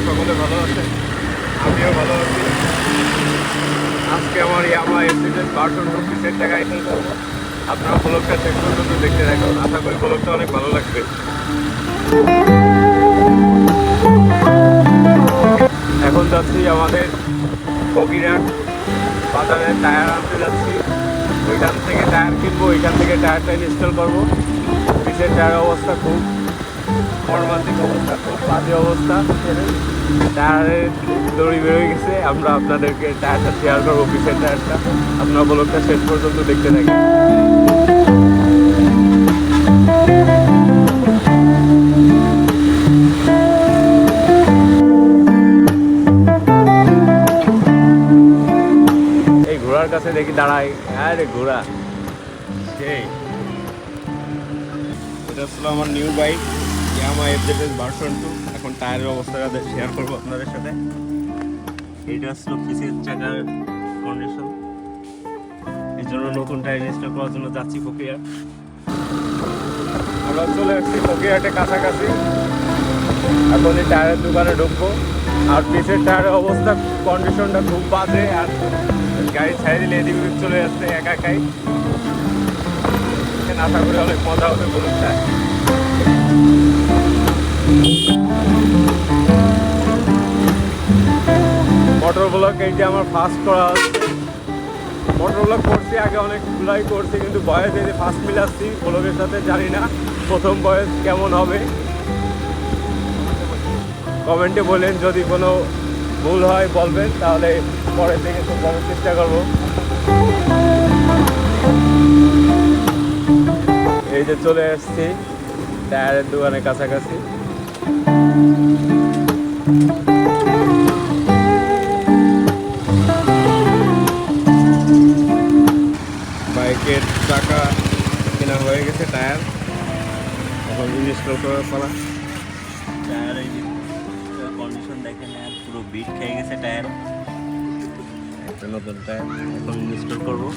সকলে ভালো আছেন, আমিও ভালো আছি। আজকে আমার ইয়ামা এফজেড ভার্সন 2 টাকায় আপনারা ব্লগটা শেষ পর্যন্ত দেখতে থাকুন। আশা করি ব্লগটা অনেক ভালো লাগবে। এখন যাচ্ছি আমাদের ফকিরহাট বাজারে টায়ার আনতে যাচ্ছি। ওইখান থেকে টায়ার কিনবো, ওইখান থেকে টায়ারটা ইনস্টল করবো। পিছের টায়ার অবস্থা খুব মর্মান্তিক অবস্থা, খুব বাজে অবস্থা। টায়ারের দড়ি বেরোয় গেছে। আমরা আপনাদেরকে টায়ারটা শেয়ার করবো, পিছের টায়ারটা। আপনার ব্লগটা শেষ পর্যন্ত দেখতে থাকেন। এই ঘোড়ার কাছে দেখি দাঁড়াই, হ্যাঁ রে ঘোড়া সেই। এটা ছিল আমার নিউ বাইক ইয়ামা এফজেড ভার্সন 2। এখন টায়ারের অবস্থাটা শেয়ার করবো আপনাদের সাথে। এটা ছিল পিছের চাকার কন্ডিশন, এই জন্য নতুন টায়ার ইনস্টল করার জন্য যাচ্ছি ফকিরহাট। আমরা চলে আসছি ফকিরহাটে কাছাকাছি। এখন এই টায়ারের দোকানে ঢুকবো। আর পিছের টায়ারের অবস্থা কন্ডিশনটা খুব বাজে। আর গাড়ি ছেড়ে দিলে এদিক ওদিক চলে যাচ্ছে একা একাই। আশা করি অনেক মজা হবে বলুনটা। মোটর ব্লগ এইটা আমার ফার্স্ট করা হচ্ছে। মোটর ব্লগ করছি আগে, অনেকগুলাই করছি, কিন্তু বয়স এই যে ফার্স্ট মিলাচ্ছি ব্লগের সাথে। জানি না প্রথম বয়স কেমন হবে। কমেন্টে বলেন, যদি কোনো ভুল হয় বলবেন, তাহলে পরের থেকে শুধরানোর চেষ্টা করবো। এই যে চলে আসছি টায়ারের দোকানের কাছাকাছি। বাইকের চাকা কেনা হয়ে গেছে, টায়ার এখন ইনস্টল করার পালা। টায়ারের কন্ডিশন দেখেন, পুরো বিট খেয়ে গেছে টায়ার। একটা নতুন টায়ার এখন ইনস্টল করবো।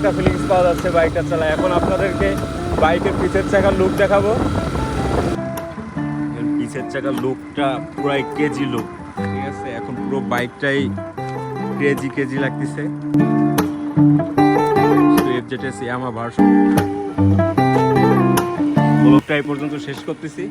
একটা ফিলিংস পাওয়া যাচ্ছে বাইকটা চালায়। এখন আপনাদেরকে বাইকের পিছের চাকার লুক দেখাবো। পিছের চাকার লুকটা পুরাই কেজি লুক, ঠিক আছে। এখন পুরো বাইকটাই কেজি লাগতেছে। এফজেড ইয়ামা ভার্সন। ব্লগটা এই পর্যন্ত শেষ করতেছি।